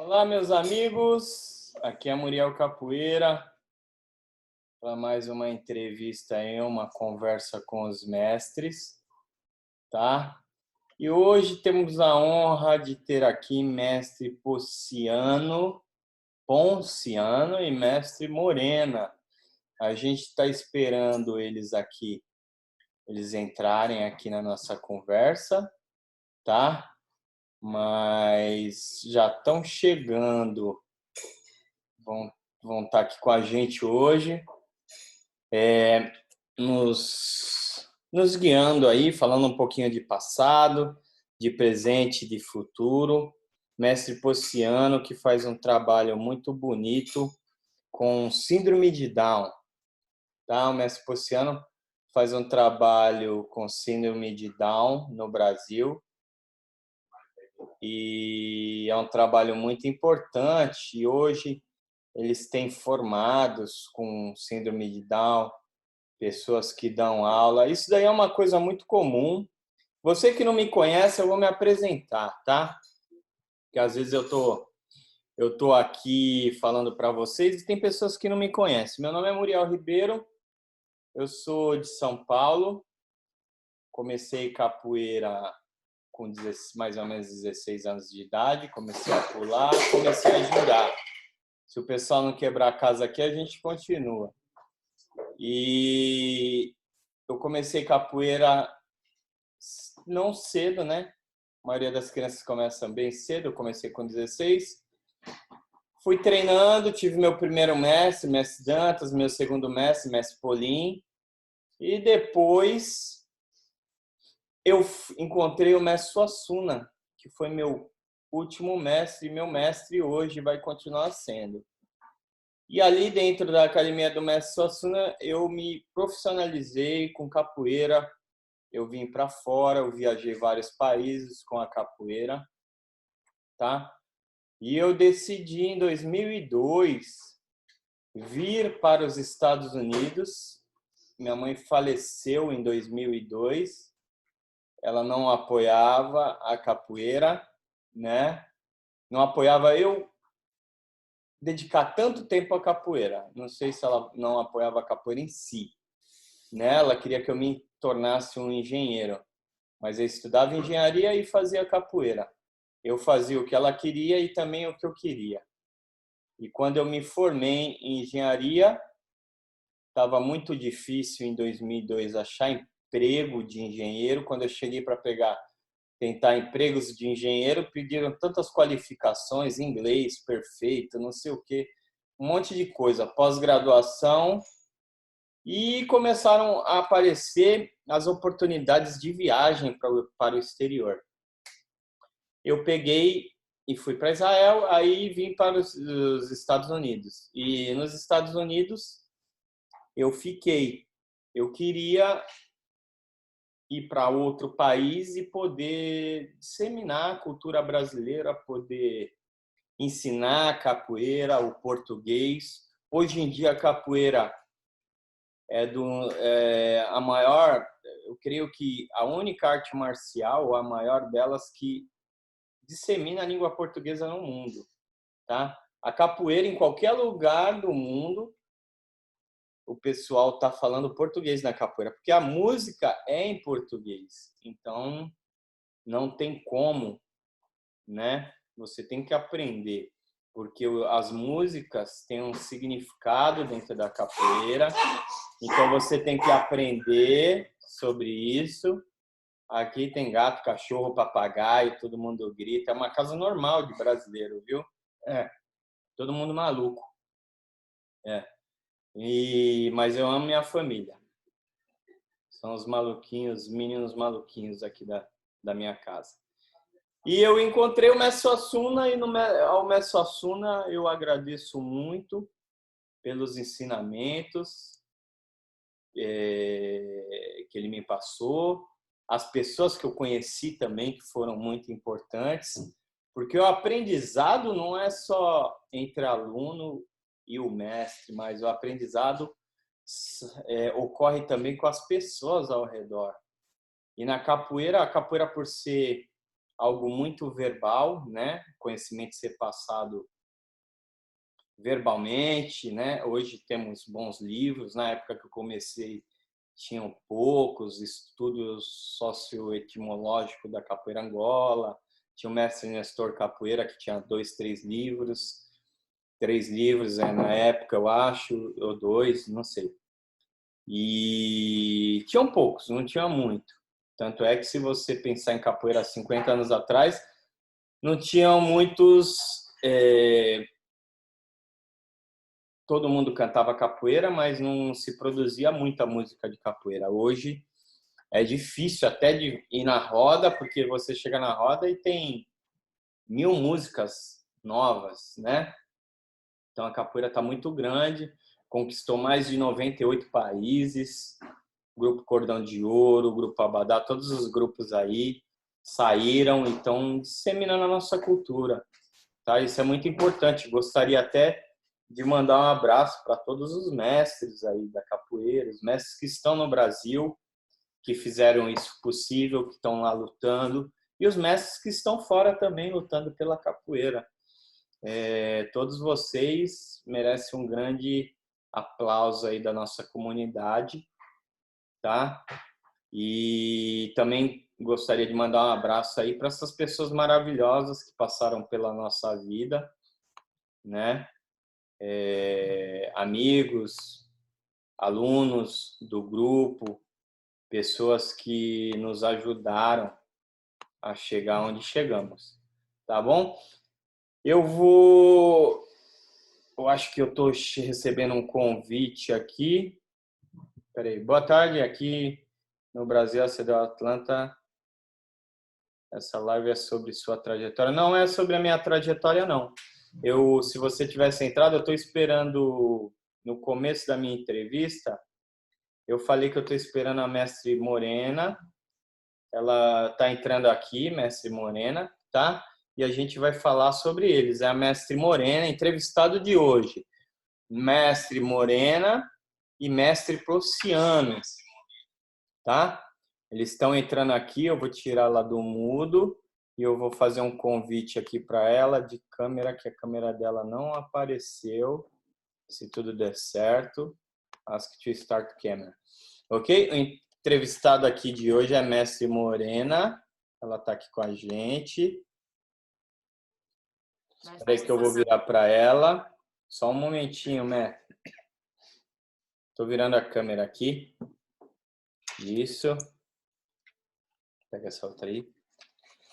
Olá, meus amigos. Aqui é Muriel Capoeira para mais uma entrevista aí, uma conversa com os mestres, tá? E hoje temos a honra de ter aqui mestre Ponciano e mestre Morena. A gente está esperando eles aqui, eles entrarem aqui na nossa conversa, tá? Mas já estão chegando. Vão estar aqui com a gente hoje, nos guiando aí, falando um pouquinho de passado, de presente, de futuro. Mestre Ponciano, que faz um trabalho muito bonito com síndrome de Down. Tá? O mestre Ponciano faz um trabalho com síndrome de Down no Brasil e é um trabalho muito importante. E hoje eles têm formados com síndrome de Down, pessoas que dão aula. Isso daí é uma coisa muito comum. Você que não me conhece, eu vou me apresentar, tá? Porque às vezes eu tô aqui falando para vocês e tem pessoas que não me conhecem. Meu nome é Muriel Ribeiro, eu sou de São Paulo. Comecei capoeira com mais ou menos 16 anos de idade, comecei a pular, comecei a girar. Se o pessoal não quebrar a casa aqui, a gente continua. E eu comecei capoeira não cedo, né? A maioria das crianças começam bem cedo, eu comecei com 16. Fui treinando, tive meu primeiro mestre, mestre Dantas, meu segundo mestre, mestre Polim. E depois eu encontrei o mestre Suassuna, que foi meu último mestre, e meu mestre hoje vai continuar sendo. E ali dentro da academia do mestre Suassuna, eu me profissionalizei com capoeira. Eu vim para fora, eu viajei vários países com a capoeira, tá? E eu decidi em 2002 vir para os Estados Unidos. Minha mãe faleceu em 2002. Ela não apoiava a capoeira, né? Não apoiava eu dedicar tanto tempo à capoeira. Não sei se ela não apoiava a capoeira em si, né? Ela queria que eu me tornasse um engenheiro, mas eu estudava engenharia e fazia capoeira. Eu fazia o que ela queria e também o que eu queria. E quando eu me formei em engenharia, estava muito difícil em 2002 achar emprego de engenheiro. Quando eu cheguei para tentar empregos de engenheiro, pediram tantas qualificações, inglês perfeito, não sei o quê, um monte de coisa, pós-graduação, e começaram a aparecer as oportunidades de viagem para o exterior. Eu peguei e fui para Israel, aí vim para os Estados Unidos. E nos Estados Unidos eu fiquei. Eu queria ir para outro país e poder disseminar a cultura brasileira, poder ensinar a capoeira, o português. Hoje em dia a capoeira é a maior, eu creio que a única arte marcial, a maior delas que dissemina a língua portuguesa no mundo, tá? A capoeira em qualquer lugar do mundo, o pessoal tá falando português na capoeira, porque a música é em português. Então não tem como, né? Você tem que aprender, porque as músicas têm um significado dentro da capoeira. Então você tem que aprender sobre isso. Aqui tem gato, cachorro, papagaio, todo mundo grita. É uma casa normal de brasileiro, viu? É, todo mundo maluco. É. Mas eu amo minha família. São os maluquinhos, meninos maluquinhos aqui da minha casa. E eu encontrei o mestre Suassuna e ao mestre Suassuna eu agradeço muito pelos ensinamentos que ele me passou, as pessoas que eu conheci também, que foram muito importantes, porque o aprendizado não é só entre aluno e o mestre, mas o aprendizado ocorre também com as pessoas ao redor. E na capoeira, a capoeira por ser algo muito verbal, né? Conhecimento ser passado verbalmente, né? Hoje temos bons livros. Na época que eu comecei, tinham poucos estudos socioetimológicos da capoeira Angola. Tinha o mestre Nestor Capoeira, que tinha 2, 3 livros. 3 livros, na época, eu acho, ou 2, não sei. E tinham poucos, não tinha muito. Tanto é que se você pensar em capoeira há 50 anos atrás, não tinham muitos... todo mundo cantava capoeira, mas não se produzia muita música de capoeira. Hoje é difícil até de ir na roda, porque você chega na roda e tem 1000 músicas novas, né? Então a capoeira está muito grande, conquistou mais de 98 países, Grupo Cordão de Ouro, Grupo Abadá, todos os grupos aí saíram e estão disseminando a nossa cultura. Tá? Isso é muito importante. Gostaria até de mandar um abraço para todos os mestres aí da capoeira, os mestres que estão no Brasil, que fizeram isso possível, que estão lá lutando, e os mestres que estão fora também lutando pela capoeira. Todos vocês merecem um grande aplauso aí da nossa comunidade, tá? E também gostaria de mandar um abraço aí para essas pessoas maravilhosas que passaram pela nossa vida, né? Amigos, alunos do grupo, pessoas que nos ajudaram a chegar onde chegamos, tá bom? Eu acho que eu estou recebendo um convite aqui. Peraí, boa tarde, aqui no Brasil, ACDU Atlanta. Essa live é sobre sua trajetória. Não é sobre a minha trajetória, não. Se você tivesse entrado, eu estou esperando, no começo da minha entrevista, eu falei que eu estou esperando a mestre Morena. Ela está entrando aqui, mestre Morena, tá? E a gente vai falar sobre eles. É a mestre Morena, entrevistado de hoje. Mestre Morena e mestre Prociano, tá? Eles estão entrando aqui, eu vou tirar lá do mudo e eu vou fazer um convite aqui para ela de câmera, que a câmera dela não apareceu. Se tudo der certo, ask to start camera. Ok? O entrevistado aqui de hoje é a mestre Morena. Ela está aqui com a gente. Espera aí que eu vou virar para ela. Só um momentinho, mestre. Estou virando a câmera aqui. Isso. Pega essa outra aí.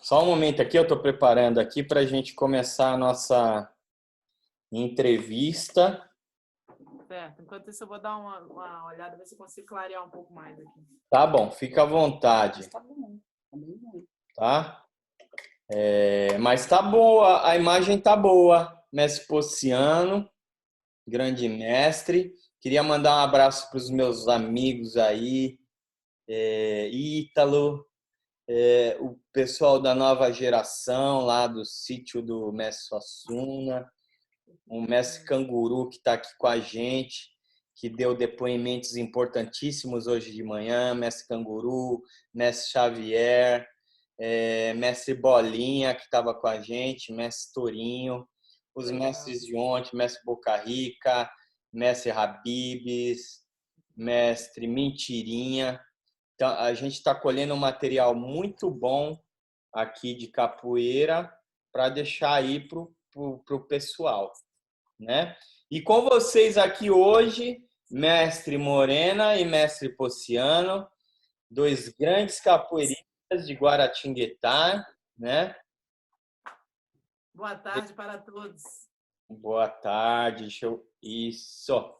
Só um momento aqui, eu estou preparando aqui para a gente começar a nossa entrevista. Certo. Enquanto isso, eu vou dar uma olhada, ver se eu consigo clarear um pouco mais aqui. Tá bom, fica à vontade. Tá bom. Tá? Mas tá boa, a imagem tá boa. Mestre Pociano, grande mestre. Queria mandar um abraço para os meus amigos aí, Ítalo, o pessoal da nova geração lá do sítio do mestre Suassuna, o mestre Canguru que está aqui com a gente, que deu depoimentos importantíssimos hoje de manhã, mestre Canguru, mestre Xavier, mestre Bolinha que estava com a gente, mestre Torinho, os mestres de ontem, mestre Boca Rica, mestre Habibs, mestre Mentirinha. Então, a gente está colhendo um material muito bom aqui de capoeira para deixar aí para o pessoal, né? E com vocês aqui hoje, mestre Morena e mestre Pociano, 2 grandes capoeiristas de Guaratinguetá, né? Boa tarde para todos. Boa tarde. Isso.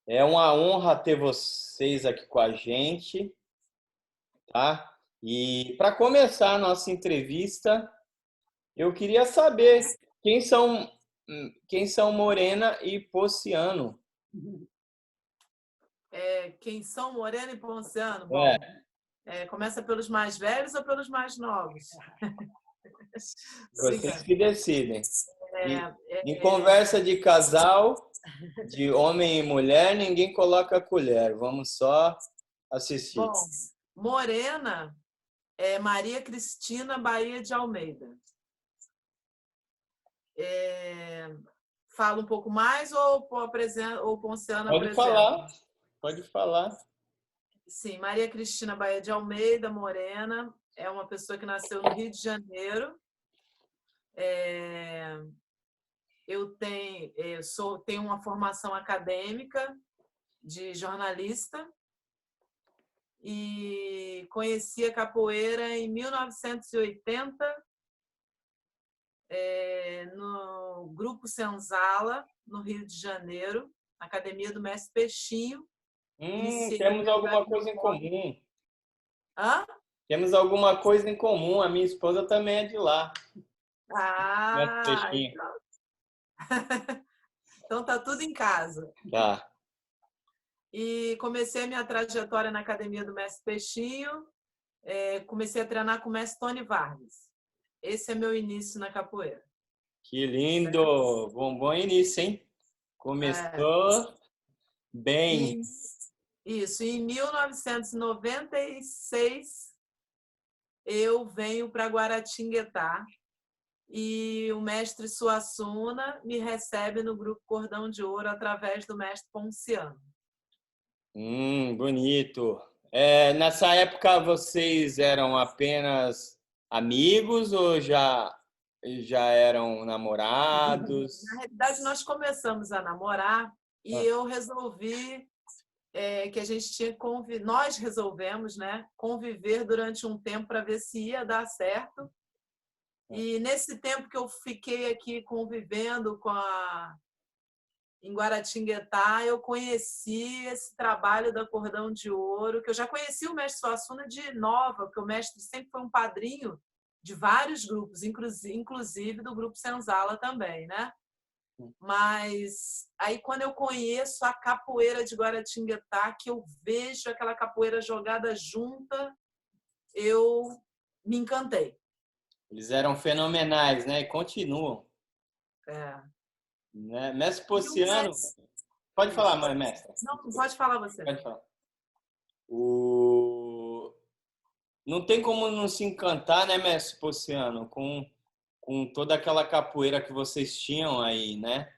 É uma honra ter vocês aqui com a gente, tá? E para começar a nossa entrevista, eu queria saber quem são Morena e Pociano. Quem são Morena e Ponciano? Bom, começa pelos mais velhos ou pelos mais novos? Vocês que decidem. Em conversa de casal, de homem e mulher, ninguém coloca a colher. Vamos só assistir. Bom, Morena É Maria Cristina Bahia de Almeida. Fala um pouco mais ou Ponciano apresenta? Pode falar. Sim, Maria Cristina Bahia de Almeida, morena, é uma pessoa que nasceu no Rio de Janeiro. Eu tenho uma formação acadêmica de jornalista e conheci a capoeira em 1980 no Grupo Senzala, no Rio de Janeiro, na Academia do Mestre Peixinho. Temos alguma coisa em comum. Hã? Temos alguma coisa em comum. A minha esposa também é de lá. Ah, então tá tudo em casa. Tá. E comecei a minha trajetória na Academia do Mestre Peixinho. Comecei a treinar com o Mestre Tony Vargas. Esse é meu início na capoeira. Que lindo! Bom início, hein? Começou bem. Isso. Em 1996, eu venho para Guaratinguetá e o mestre Suassuna me recebe no Grupo Cordão de Ouro através do mestre Ponciano. Bonito. Nessa época, vocês eram apenas amigos ou já eram namorados? Na realidade, nós começamos a namorar e eu resolvi que a gente tinha que nós resolvemos, né, conviver durante um tempo para ver se ia dar certo. E nesse tempo que eu fiquei aqui convivendo em Guaratinguetá, eu conheci esse trabalho da Cordão de Ouro, que eu já conheci o mestre Suassuna de nova, porque o mestre sempre foi um padrinho de vários grupos, inclusive do Grupo Senzala também, né? Mas aí quando eu conheço a capoeira de Guaratinguetá, que eu vejo aquela capoeira jogada junta, eu me encantei. Eles eram fenomenais, né? E continuam. Né? Mestre Ponciano... Pode falar, mãe, mestre. Não, pode falar você. Pode falar. Não tem como não se encantar, né, mestre Ponciano, com toda aquela capoeira que vocês tinham aí, né,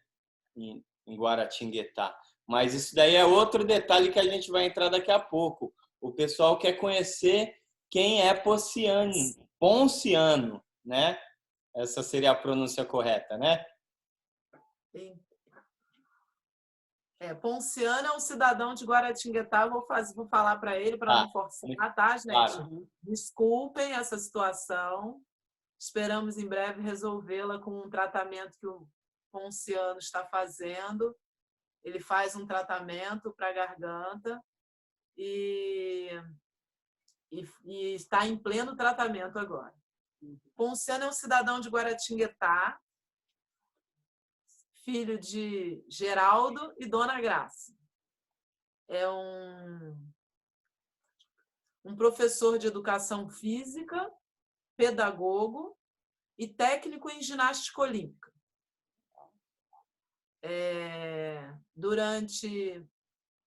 em Guaratinguetá. Mas isso daí é outro detalhe que a gente vai entrar daqui a pouco. O pessoal quer conhecer quem é Ponciano, né? Essa seria a pronúncia correta, né? Ponciano é um cidadão de Guaratinguetá. Vou falar para ele para não forçar, tá, gente? Claro. Desculpem essa situação. Esperamos em breve resolvê-la com um tratamento que o Ponciano está fazendo. Ele faz um tratamento para a garganta e está em pleno tratamento agora. Ponciano é um cidadão de Guaratinguetá, filho de Geraldo e Dona Graça. É um professor de educação física, pedagogo e técnico em ginástica olímpica.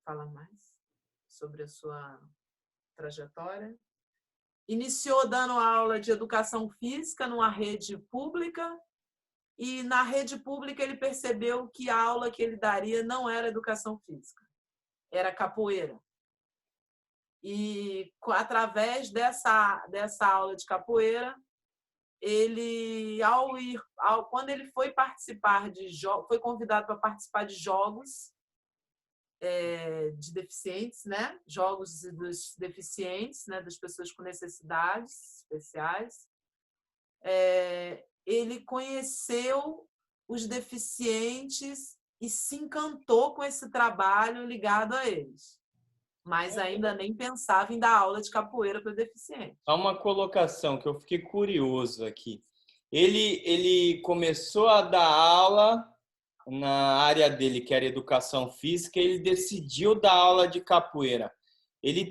Fala mais sobre a sua trajetória. Iniciou dando aula de educação física numa rede pública e na rede pública ele percebeu que a aula que ele daria não era educação física, era capoeira. E através dessa aula de capoeira, quando ele foi foi convidado para participar de jogos de deficientes, né? Jogos dos deficientes, né? Das pessoas com necessidades especiais. Ele conheceu os deficientes e se encantou com esse trabalho ligado a eles. Mas ainda nem pensava em dar aula de capoeira para deficiente. Há uma colocação que eu fiquei curioso aqui. Ele começou a dar aula na área dele, que era educação física, e ele decidiu dar aula de capoeira.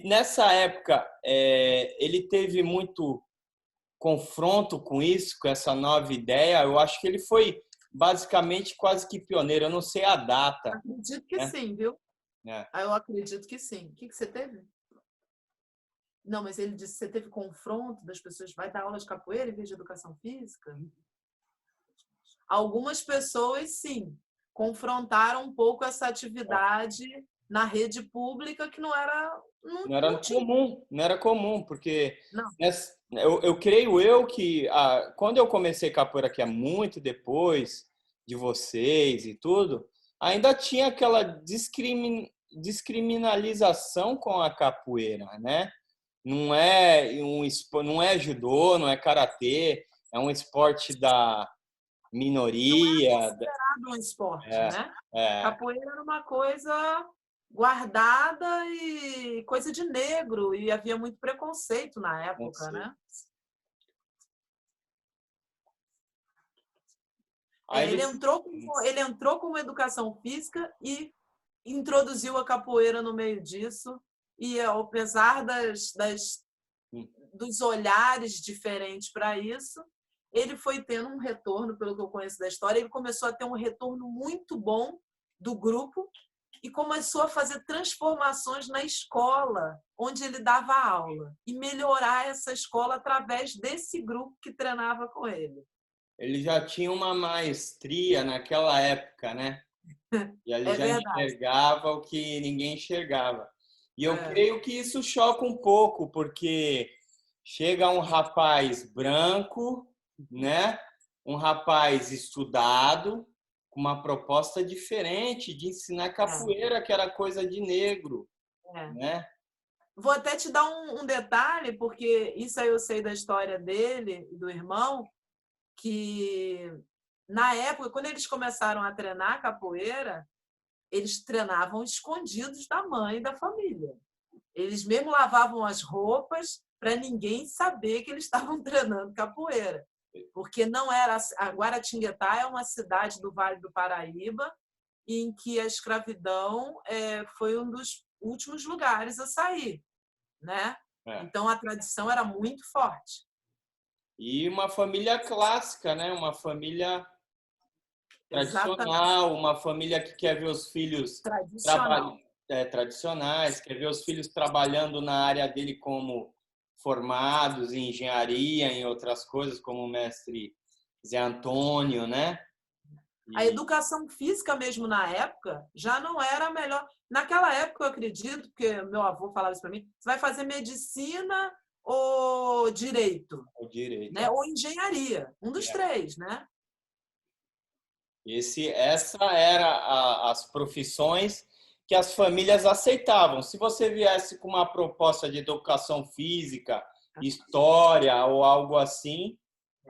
Nessa época, ele teve muito confronto com isso, com essa nova ideia. Eu acho que ele foi basicamente quase que pioneiro. Eu não sei a data. Acredito que sim, viu? Eu acredito que sim. O que você teve? Não, mas ele disse que você teve confronto das pessoas, vai dar aula de capoeira em vez de educação física? Algumas pessoas, sim, confrontaram um pouco essa atividade na rede pública que não era... Não era Não tinha. comum, não era comum, porque Não. eu creio eu que quando eu comecei capoeira, que é muito depois de vocês e tudo, ainda tinha aquela descriminalização com a capoeira, né? Não é judô, não é karatê, é um esporte da Não era minoria. considerado um esporte, É, né? é, Capoeira era uma coisa guardada e coisa de negro, e havia muito preconceito na não época, sei. né? Aí Ele entrou com educação física e introduziu a capoeira no meio disso. E apesar dos olhares diferentes para isso, ele foi tendo um retorno, pelo que eu conheço da história, ele começou a ter um retorno muito bom do grupo e começou a fazer transformações na escola onde ele dava aula e melhorar essa escola através desse grupo que treinava com ele. ele já tinha uma maestria naquela época, né? E ele É já verdade. enxergava o que ninguém enxergava. E eu É, creio que isso choca um pouco, porque chega um rapaz branco, né? Um rapaz estudado, com uma proposta diferente de ensinar é, capoeira, que era coisa de negro, é. né? Vou até te dar um detalhe, porque isso aí eu sei da história dele e do irmão, que na época, quando eles começaram a treinar capoeira, eles treinavam escondidos da mãe e da família. Eles mesmo lavavam as roupas para ninguém saber que eles estavam treinando capoeira. Porque não era... A Guaratinguetá é uma cidade do Vale do Paraíba em que a escravidão foi um dos últimos lugares a sair, né? É. Então a tradição era muito forte. E uma família clássica, né? Uma família Exatamente. tradicional, uma família que quer ver os filhos Tradicional. tradicionais, quer ver os filhos trabalhando na área dele como formados em engenharia, em outras coisas, como o mestre Zé Antônio, né? A E educação física mesmo na época já não era a melhor. Naquela época, eu acredito, porque meu avô falava isso para mim, você vai fazer medicina ou direito, o direito. né? Ou engenharia, um dos É. três, né? Essa era as profissões que as famílias aceitavam. Se você viesse com uma proposta de educação física, história ou algo assim,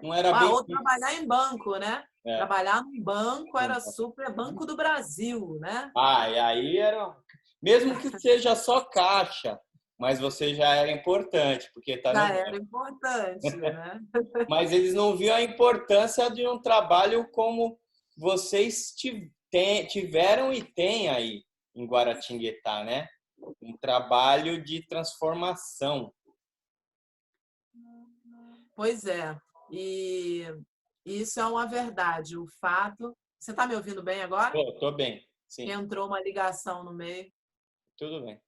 não era bem Ou visto. trabalhar em banco, né? É. Trabalhar num banco era super Banco do Brasil, né? E aí era, mesmo que seja só caixa, mas você já era importante, porque está no Já era banco. importante, né? Mas eles não viam a importância de um trabalho como vocês tiveram e têm aí em Guaratinguetá, né? Um trabalho de transformação. Pois é. E isso é uma verdade. O fato. Você está me ouvindo bem agora? Pô, tô bem, sim, Entrou uma ligação no meio. tudo bem.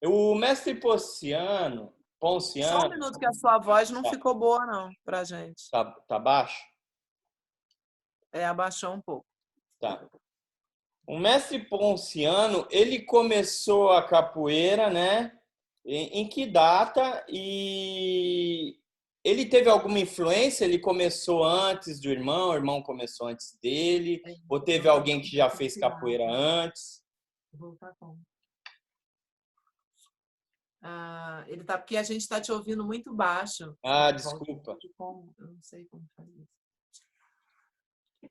O mestre Só um Ponciano, minuto que a sua voz não tá, ficou boa, não, pra gente. tá baixo? Abaixou um pouco. Tá. O mestre Ponciano, ele começou a capoeira, né? Em que data? E ele teve alguma influência? Ele começou antes do irmão? O irmão começou antes dele? Ou teve Não tá alguém que falando já com fez cuidado. capoeira antes? Vou voltar com. Ele tá porque a gente está te ouvindo muito baixo. Desculpa. Eu não sei como fazer isso.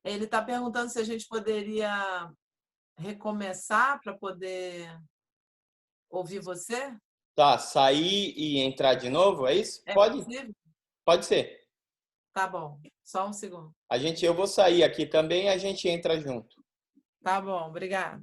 Ele está perguntando se a gente poderia recomeçar para poder ouvir você. Tá, sair e entrar de novo, é isso? É Pode? possível? Pode ser. Tá bom. Só um segundo. Eu vou sair aqui também e a gente entra junto. Tá bom, obrigada.